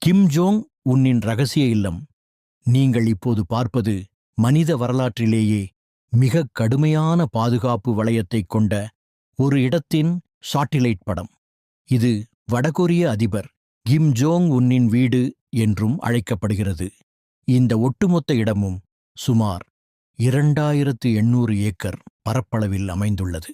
Kim Jong உன்னின் ரகசிய இல்லம். நீங்கள் இப்போது பார்ப்பது மனித வரலாற்றிலேயே மிக கடுமையான பாதுகாப்பு வளையத்தைக் கொண்ட ஒரு இடத்தின் சாட்டிலைட் படம். இது வடகொரிய அதிபர் கிம் ஜோங் உன்னின் வீடு என்றும் அழைக்கப்படுகிறது. இந்த ஒட்டுமொத்த இடமும் சுமார் 2800 ஏக்கர் பரப்பளவில் அமைந்துள்ளது.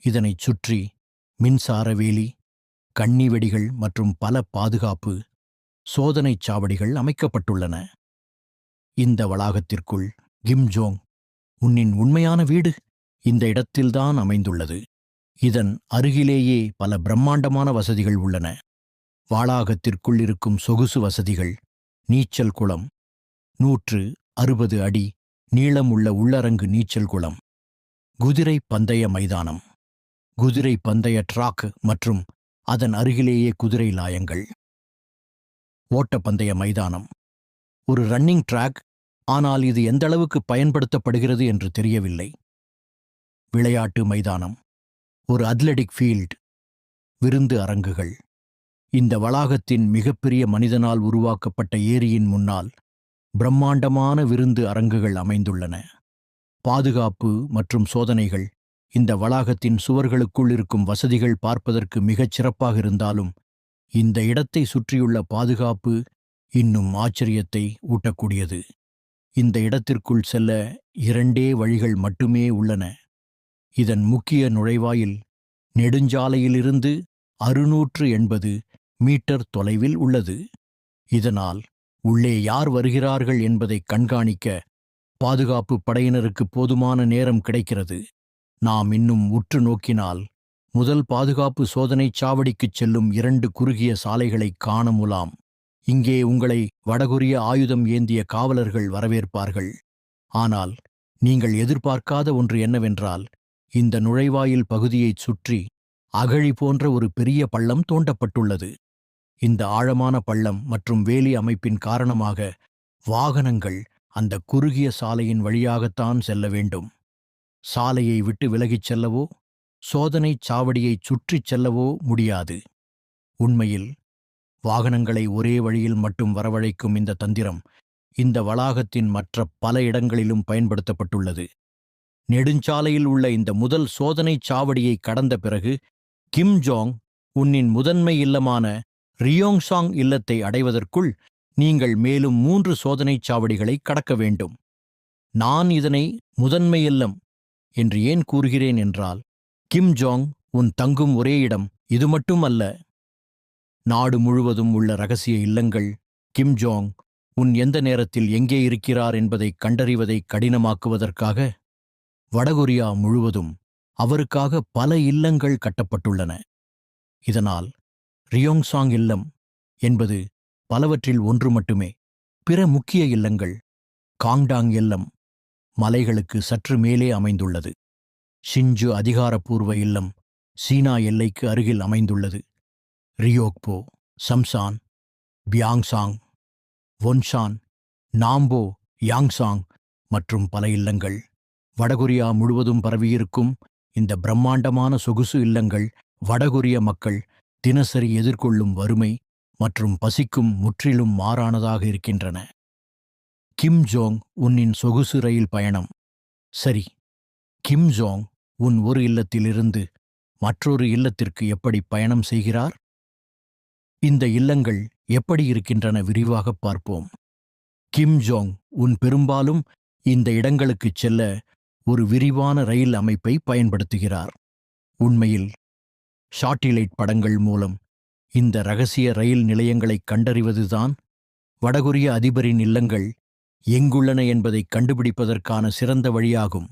இதனைச் சுற்றி மின்சார வேலி, கண்ணி வெடிகள் மற்றும் பல பாதுகாப்பு சோதனைச் சாவடிகள் அமைக்கப்பட்டுள்ளன. இந்த வளாகத்திற்குள் கிம் ஜோங் உன்னின் உண்மையான வீடு இந்த இடத்தில்தான் அமைந்துள்ளது. இதன் அருகிலேயே பல பிரம்மாண்டமான வசதிகள் உள்ளன. வளாகத்திற்குள் இருக்கும் சொகுசு வசதிகள்: நீச்சல் குளம், 160 அடி நீளமுள்ள உள்ளரங்கு நீச்சல் குளம், குதிரை பந்தய மைதானம், குதிரை பந்தய ட்ராக் மற்றும் அதன் அருகிலேயே குதிரை லாயங்கள், ஓட்டப்பந்தய மைதானம், ஒரு ரன்னிங் ட்ராக், ஆனால் இது எந்தளவுக்கு பயன்படுத்தப்படுகிறது என்று தெரியவில்லை, விளையாட்டு மைதானம், ஒரு அத்லெட்டிக் ஃபீல்ட், விருந்து அரங்குகள். இந்த வளாகத்தின் மிகப்பெரிய மனிதனால் உருவாக்கப்பட்ட ஏரியின் முன்னால் பிரம்மாண்டமான விருந்து அரங்குகள் அமைந்துள்ளன. பாதுகாப்பு மற்றும் சோதனைகள்: இந்த வளாகத்தின் சுவர்களுக்குள் இருக்கும் வசதிகள் பார்ப்பதற்கு மிகச் சிறப்பாக இருந்தாலும் இந்த இடத்தை சுற்றியுள்ள பாதுகாப்பு இன்னும் ஆச்சரியத்தை ஊட்டக்கூடியது. இந்த இடத்திற்குள் செல்ல 2 வழிகள் மட்டுமே உள்ளன. இதன் முக்கிய நுழைவாயில் நெடுஞ்சாலையிலிருந்து 680 மீட்டர் தொலைவில் உள்ளது. இதனால் உள்ளே யார் வருகிறார்கள் என்பதை கண்காணிக்க பாதுகாப்பு படையினருக்கு போதுமான நேரம் கிடைக்கிறது. நாம் இன்னும் உற்று நோக்கினால் முதல் பாதுகாப்பு சோதனைச் சாவடிக்குச் செல்லும் 2 குறுகிய சாலைகளைக் காண முலாம். இங்கே உங்களை வடகொரிய ஆயுதம் ஏந்திய காவலர்கள் வரவேற்பார்கள். ஆனால் நீங்கள் எதிர்பார்க்காத ஒன்று என்னவென்றால், இந்த நுழைவாயில் பகுதியைச் சுற்றி அகழி போன்ற ஒரு பெரிய பள்ளம் தோண்டப்பட்டுள்ளது. இந்த ஆழமான பள்ளம் மற்றும் வேலி அமைப்பின் காரணமாக வாகனங்கள் அந்த குறுகிய சாலையின் வழியாகத்தான் செல்ல வேண்டும். சாலையை விட்டு விலகிச் செல்லவோ சோதனைச் சாவடியைச் சுற்றிச் செல்லவோ முடியாது. உண்மையில் வாகனங்களை ஒரே வழியில் மட்டும் வரவழைக்கும் இந்த தந்திரம் இந்த வளாகத்தின் மற்ற பல இடங்களிலும் பயன்படுத்தப்பட்டுள்ளது. நெடுஞ்சாலையில் உள்ள இந்த முதல் சோதனைச் சாவடியை கடந்த பிறகு கிம் ஜோங் உன்னின் முதன்மை இல்லமான ரியோங்சாங் இல்லத்தை அடைவதற்குள் நீங்கள் மேலும் 3 சோதனைச் சாவடிகளை கடக்க வேண்டும். நான் இதனை முதன்மை இல்லம் என்று ஏன் கூறுகிறேன் என்றால், கிம் ஜோங் உன் தங்கும் ஒரே இடம் இது மட்டும் அல்ல. நாடு முழுவதும் உள்ள ரகசிய இல்லங்கள் கிம் ஜோங் உன் எந்த நேரத்தில் எங்கே இருக்கிறார் என்பதை கண்டறிவதை கடினமாக்குவதற்காக வடகொரியா முழுவதும் அவருக்காக பல இல்லங்கள் கட்டப்பட்டுள்ளன. இதனால் ரியோங்சாங் இல்லம் என்பது பலவற்றில் ஒன்று மட்டுமே. பிற முக்கிய இல்லங்கள்: காங்டாங் இல்லம் மலைகளுக்கு சற்று மேலே அமைந்துள்ளது. ஷிஞ்சு அதிகாரப்பூர்வ இல்லம் சீனா எல்லைக்கு அருகில் அமைந்துள்ளது. ரியோக்போ, சம்சான், பியாங்சாங், ஒன்ஷான், நாம்போ, யாங்சாங் மற்றும் பல இல்லங்கள். வடகொரியா முழுவதும் பரவியிருக்கும் இந்த பிரம்மாண்டமான சொகுசு இல்லங்கள் வடகொரிய மக்கள் தினசரி எதிர்கொள்ளும் வறுமை மற்றும் பசிக்கும் முற்றிலும் மாறானதாக இருக்கின்றன. கிம் ஜோங் உன்னின் சொகுசு ரயில் பயணம். சரி, கிம் ஜோங் உன் ஒரு இல்லத்திலிருந்து மற்றொரு இல்லத்திற்கு எப்படி பயணம் செய்கிறார்? இந்த இல்லங்கள் எப்படி இருக்கின்றன விரிவாகப் பார்ப்போம். கிம் ஜோங் உன் பெரும்பாலும் இந்த இடங்களுக்குச் செல்ல ஒரு விரிவான ரயில் அமைப்பை பயன்படுத்துகிறார். உண்மையில் ஷாட்டிலைட் படங்கள் மூலம் இந்த ரகசிய ரயில் நிலையங்களைக் கண்டறிவதுதான் வடகொரிய அதிபரின் இல்லங்கள் எங்குள்ளன என்பதை கண்டுபிடிப்பதற்கான சிறந்த வழியாகும்.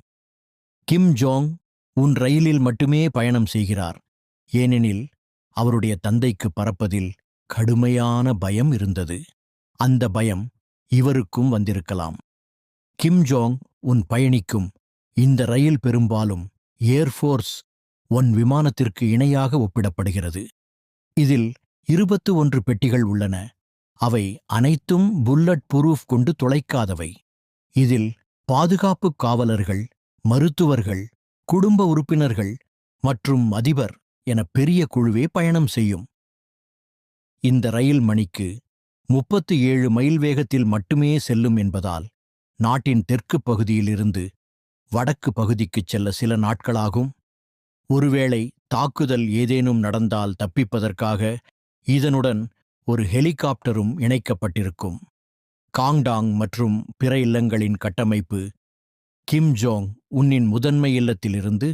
கிம் ஜோங் உன் ரயிலில் மட்டுமே பயணம் செய்கிறார், ஏனெனில் அவருடைய தந்தைக்கு பறப்பதில் கடுமையான பயம் இருந்தது. அந்த பயம் இவருக்கும் வந்திருக்கலாம். கிம் ஜோங் உன் பயணிக்கும் இந்த ரயில் பெரும்பாலும் ஏர்ஃபோர்ஸ் 1 விமானத்திற்கு இணையாக ஒப்பிடப்படுகிறது. இதில் 21 பெட்டிகள் உள்ளன. அவை அனைத்தும் புல்லட் புரூஃப் கொண்டு துளைக்காதவை. இதில் பாதுகாப்பு காவலர்கள், மருத்துவர்கள், குடும்ப உறுப்பினர்கள் மற்றும் அதிபர் என பெரிய குழுவே பயணம் செய்யும். இந்த ரயில் மணிக்கு 37 மைல் வேகத்தில் மட்டுமே செல்லும் என்பதால் நாட்டின் தெற்கு பகுதியிலிருந்து வடக்கு பகுதிக்குச் செல்ல சில நாட்களாகும். ஒருவேளை தாக்குதல் ஏதேனும் நடந்தால் தப்பிப்பதற்காக இதனுடன் ஒரு ஹெலிகாப்டரும் இணைக்கப்பட்டிருக்கும். காங்டாங் மற்றும் பிற இல்லங்களின் கட்டமைப்பு கிம் ஜோங் உன்னின் முதன்மை இல்லத்திலிருந்து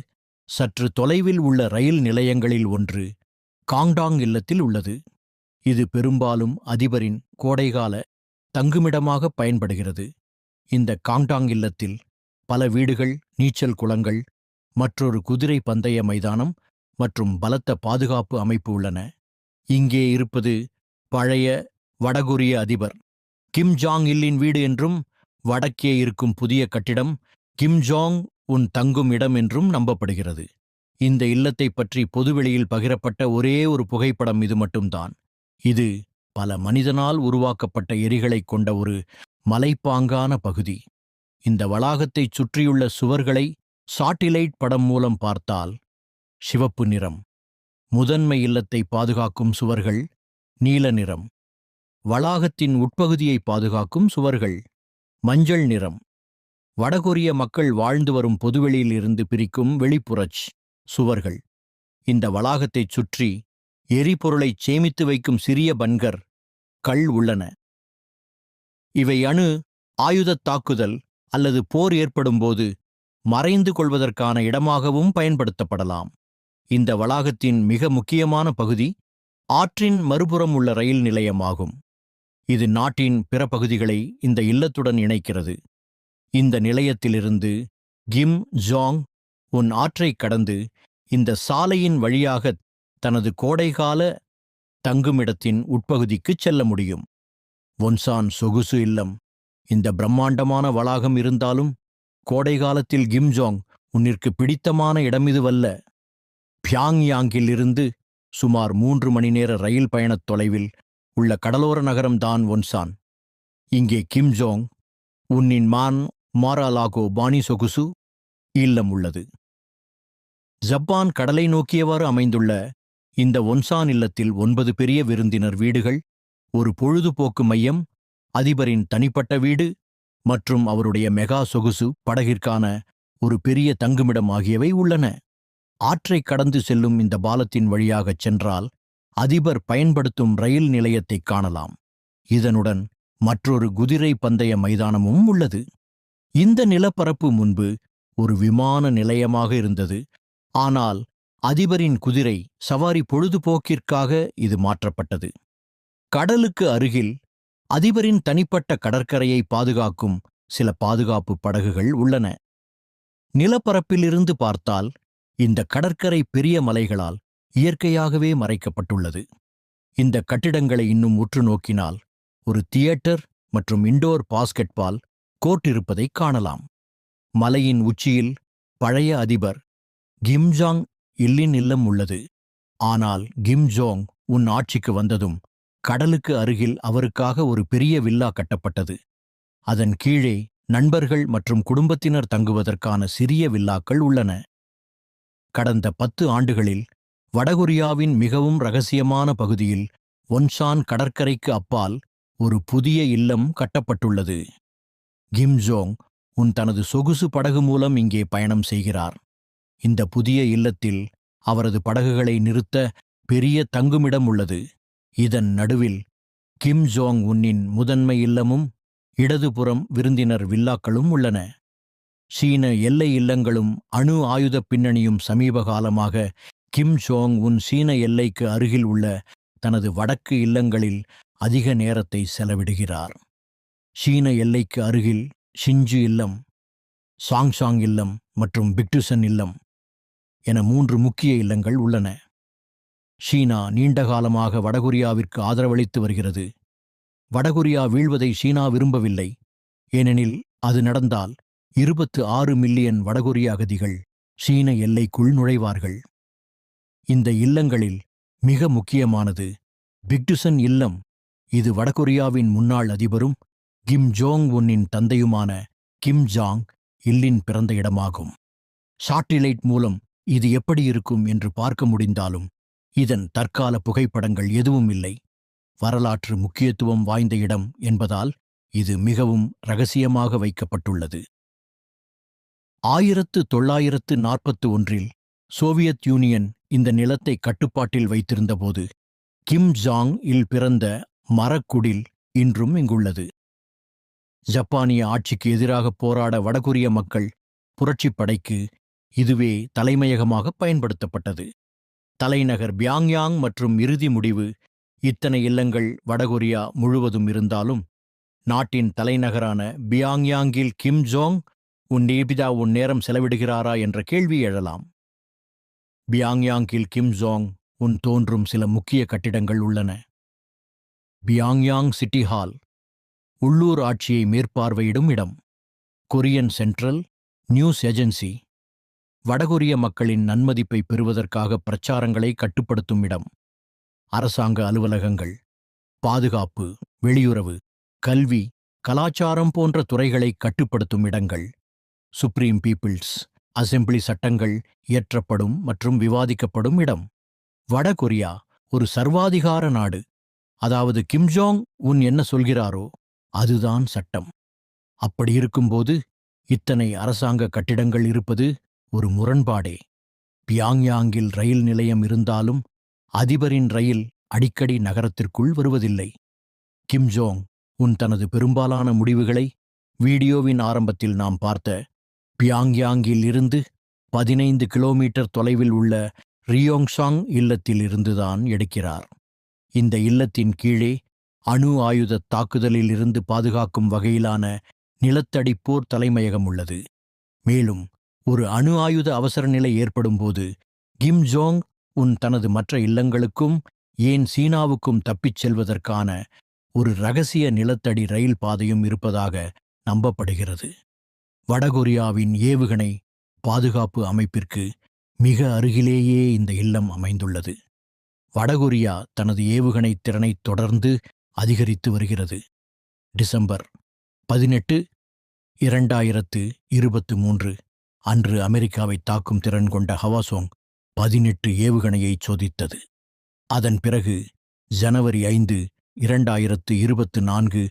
சற்று தொலைவில் உள்ள ரயில் நிலையங்களில் ஒன்று காங்டாங் இல்லத்தில் உள்ளது. இது பெரும்பாலும் அதிபரின் கோடைகால தங்குமிடமாக பயன்படுகிறது. இந்த காங்டாங் இல்லத்தில் பல வீடுகள், நீச்சல் குளங்கள், மற்றொரு குதிரை பந்தய மைதானம் மற்றும் பலத்த பாதுகாப்பு அமைப்பு உள்ளன. இங்கே இருப்பது பழைய வடகொரிய அதிபர் கிம் ஜாங் இல்லின் வீடு என்றும், வடக்கே இருக்கும் புதிய கட்டிடம் கிம் ஜாங் உன் தங்கும் இடம் என்றும் நம்பப்படுகிறது. இந்த இல்லத்தை பற்றி பொதுவெளியில் பகிரப்பட்ட ஒரே ஒரு புகைப்படம் இது மட்டும்தான். இது பல மனிதனால் உருவாக்கப்பட்ட எரிகளைக் கொண்ட ஒரு மலைப்பாங்கான பகுதி. இந்த வளாகத்தைச் சுற்றியுள்ள சுவர்களை சாட்டிலைட் படம் மூலம் பார்த்தால் சிவப்பு நிறம். முதன்மை இல்லத்தை பாதுகாக்கும் சுவர்கள் நீல நிறம். வளாகத்தின் உட்பகுதியை பாதுகாக்கும் சுவர்கள் மஞ்சள் நிறம். வடகொரிய மக்கள் வாழ்ந்து வரும் பொதுவெளியில் இருந்து பிரிக்கும் வெளிப்புறச் சுவர்கள். இந்த வளாகத்தைச் சுற்றி எரிபொருளைச் சேமித்து வைக்கும் சிறிய பன்கர் கள் உள்ளன. இவை அணு ஆயுதத் தாக்குதல் அல்லது போர் ஏற்படும்போது மறைந்து கொள்வதற்கான இடமாகவும் பயன்படுத்தப்படலாம். இந்த வளாகத்தின் மிக முக்கியமான பகுதி ஆற்றின் மறுபுறம் உள்ள ரயில் நிலையமாகும். இது நாட்டின் பிற பகுதிகளை இந்த இல்லத்துடன் இணைக்கிறது. இந்த நிலையத்திலிருந்து கிம் ஜாங் உன் ஆற்றைக் கடந்து இந்த சாலையின் வழியாக தனது கோடைகால தங்குமிடத்தின் உட்பகுதிக்குச் செல்ல முடியும். ஒன்சான் சொகுசு இல்லம். இந்த பிரம்மாண்டமான வளாகம் இருந்தாலும் கோடைகாலத்தில் கிம் ஜாங் உன்னிற்கு பிடித்தமான இடமிதுவல்ல. பியாங்யாங்கில் இருந்து சுமார் 3 மணி நேர ரயில் பயணத் தொலைவில் உள்ள கடலோர நகரம்தான் ஒன்சான். இங்கே கிம் ஜாங் உன்னின் மாராலாகோ பாணி சொகுசு இல்லம் உள்ளது. ஜப்பான் கடலை நோக்கியவாறு அமைந்துள்ள இந்த ஒன்சான் இல்லத்தில் 9 பெரிய விருந்தினர் வீடுகள், ஒரு பொழுதுபோக்கு மையம், அதிபரின் தனிப்பட்ட வீடு மற்றும் அவருடைய மெகா சொகுசு படகிற்கான ஒரு பெரிய தங்குமிடம் ஆகியவை உள்ளன. ஆற்றைக் கடந்து செல்லும் இந்த பாலத்தின் வழியாகச் சென்றால் அதிபர் பயன்படுத்தும் ரயில் நிலையத்தைக் காணலாம். இதனுடன் மற்றொரு குதிரை பந்தய மைதானமும் உள்ளது. இந்த நிலப்பரப்பு முன்பு ஒரு விமான நிலையமாக இருந்தது. ஆனால் அதிபரின் குதிரை சவாரி பொழுதுபோக்கிற்காக இது மாற்றப்பட்டது. கடலுக்கு அருகில் அதிபரின் தனிப்பட்ட கடற்கரையை பாதுகாக்கும் சில பாதுகாப்பு படகுகள் உள்ளன. நிலப்பரப்பிலிருந்து பார்த்தால் இந்த கடற்கரை பெரிய மலைகளால் இயற்கையாகவே மறைக்கப்பட்டுள்ளது. இந்த கட்டிடங்களை இன்னும் உற்று நோக்கினால் ஒரு தியேட்டர் மற்றும் இண்டோர் பாஸ்கெட்பால் கோர்ட் இருப்பதைக் காணலாம். மலையின் உச்சியில் பழைய அதிபர் கிம் ஜாங் இல்லின் இல்லம் உள்ளது. ஆனால் கிம் ஜோங் உன் ஆட்சிக்கு வந்ததும் கடலுக்கு அருகில் அவருக்காக ஒரு பெரிய வில்லா கட்டப்பட்டது. அதன் கீழே நண்பர்கள் மற்றும் குடும்பத்தினர் தங்குவதற்கான சிறிய வில்லாக்கள் உள்ளன. கடந்த 10 ஆண்டுகளில் வடகொரியாவின் மிகவும் இரகசியமான பகுதியில் ஒன்சான் கடற்கரைக்கு அப்பால் ஒரு புதிய இல்லம் கட்டப்பட்டுள்ளது. கிம் ஜோங் உன் தனது சொகுசு படகு மூலம் இங்கே பயணம் செய்கிறார். இந்த புதிய இல்லத்தில் அவரது படகுகளை நிறுத்த பெரிய தங்குமிடம் உள்ளது. இதன் நடுவில் கிம் ஜோங் உன்னின் முதன்மை இல்லமும் இடதுபுறம் விருந்தினர் வில்லாக்களும் உள்ளன. சீன எல்லை இல்லங்களும் அணு ஆயுத பின்னணியும் சமீப காலமாக கிம் ஜோங் உன் சீன எல்லைக்கு அருகில் உள்ள தனது வடக்கு இல்லங்களில் அதிக நேரத்தை செலவிடுகிறார். சீன எல்லைக்கு அருகில் ஷிஞ்சு இல்லம், சாங்ஷாங் இல்லம் மற்றும் பிக்டுசன் இல்லம் என 3 முக்கிய இல்லங்கள் உள்ளன. சீனா நீண்டகாலமாக வடகொரியாவிற்கு ஆதரவளித்து வருகிறது. வடகொரியா வீழ்வதை சீனா விரும்பவில்லை. ஏனெனில் அது நடந்தால் 26 மில்லியன் வடகொரிய அகதிகள் சீன எல்லைக்குள் நுழைவார்கள். இந்த இல்லங்களில் மிக முக்கியமானது பிக்டுசன் இல்லம். இது வடகொரியாவின் முன்னாள் அதிபரும் கிம் ஜோங் உன்னின் தந்தையுமான கிம் ஜாங் இல்லின் பிறந்த இடமாகும். சாட்டிலைட் மூலம் இது எப்படி இருக்கும் என்று பார்க்க முடிந்தாலும் இதன் தற்கால புகைப்படங்கள் எதுவும் இல்லை. வரலாற்று முக்கியத்துவம் வாய்ந்த இடம் என்பதால் இது மிகவும் இரகசியமாக வைக்கப்பட்டுள்ளது. 1941 சோவியத் யூனியன் இந்த நிலத்தை கட்டுப்பாட்டில் வைத்திருந்தபோது கிம் ஜாங் இல் பிறந்த மரக்குடில் இன்றும் இங்குள்ளது. ஜப்பானிய ஆட்சிக்கு எதிராக போராட வடகொரிய மக்கள் புரட்சிப் படைக்கு இதுவே தலைமையகமாக பயன்படுத்தப்பட்டது. தலைநகர் பியாங்யாங் மற்றும் இறுதி முடிவு இத்தனை இல்லங்கள் வடகொரியா முழுவதும் இருந்தாலும் நாட்டின் தலைநகரான பியாங்யாங்கில் கிம் ஜோங் உன் நேரம் செலவிடுகிறாரா என்ற கேள்வி எழலாம். பியாங்யாங்கில் கிம் ஜோங் உன் தோன்றும் சில முக்கிய கட்டிடங்கள் உள்ளன. பியாங்யாங் சிட்டி ஹால் உள்ளூர் ஆட்சியை மேற்பார்வையிடும் இடம். கொரியன் சென்ட்ரல் நியூஸ் ஏஜென்சி வடகொரிய மக்களின் நன்மதிப்பை பெறுவதற்காக பிரச்சாரங்களை கட்டுப்படுத்தும் இடம். அரசாங்க அலுவலகங்கள், பாதுகாப்பு, வெளியுறவு, கல்வி, கலாச்சாரம் போன்ற துறைகளை கட்டுப்படுத்தும் இடங்கள். சுப்ரீம் பீப்பிள்ஸ் அசெம்பிளி சட்டங்கள் இயற்றப்படும் மற்றும் விவாதிக்கப்படும் இடம். வடகொரியா ஒரு சர்வாதிகார நாடு. அதாவது கிம் ஜோங் உன் என்ன சொல்கிறாரோ அதுதான் சட்டம். அப்படி இருக்கும்போது இத்தனை அரசாங்க கட்டிடங்கள் இருப்பது ஒரு முரண்பாடே. பியாங்யாங்கில் ரயில் நிலையம் இருந்தாலும் அதிபரின் ரயில் அடிக்கடி நகரத்திற்குள் வருவதில்லை. கிம் ஜோங் உன் தனது பெரும்பாலான முடிவுகளை வீடியோவின் ஆரம்பத்தில் நாம் பார்த்த பியாங்யாங்கில் இருந்து 15 கிலோமீட்டர் தொலைவில் உள்ள ரியோங்சாங் இல்லத்தில் இருந்துதான் எடுக்கிறார். இந்த இல்லத்தின் கீழே அணு ஆயுத தாக்குதலில் இருந்து பாதுகாக்கும் வகையிலான நிலத்தடிப்போர் தலைமையகம் உள்ளது. மேலும் ஒரு அணு ஆயுத அவசர நிலை ஏற்படும்போது கிம் ஜோங் உன் தனது மற்ற இல்லங்களுக்கும் ஏன் சீனாவுக்கும் தப்பிச் செல்வதற்கான ஒரு இரகசிய நிலத்தடி ரயில் பாதையும் இருப்பதாக நம்பப்படுகிறது. வடகொரியாவின் ஏவுகணை பாதுகாப்பு அமைப்பிற்கு மிக அருகிலேயே இந்த இல்லம் அமைந்துள்ளது. வடகொரியா தனது ஏவுகணை திறனை தொடர்ந்து அதிகரித்து வருகிறது. டிசம்பர் 18, 2023 அன்று அமெரிக்காவை தாக்கும் திறன் கொண்ட ஹவாசோங் 18 ஏவுகணையை சோதித்தது. அதன் பிறகு ஜனவரி 5, 2024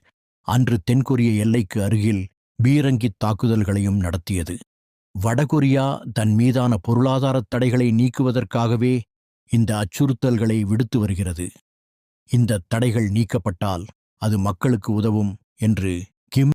அன்று தென்கொரிய எல்லைக்கு அருகில் பீரங்கித் தாக்குதல்களையும் நடத்தியது. வடகொரியா தன் மீதான பொருளாதாரத் தடைகளை நீக்குவதற்காகவே இந்த அச்சுறுத்தல்களை விடுத்து வருகிறது. இந்த தடைகள் நீக்கப்பட்டால் அது மக்களுக்கு உதவும் என்று கிம்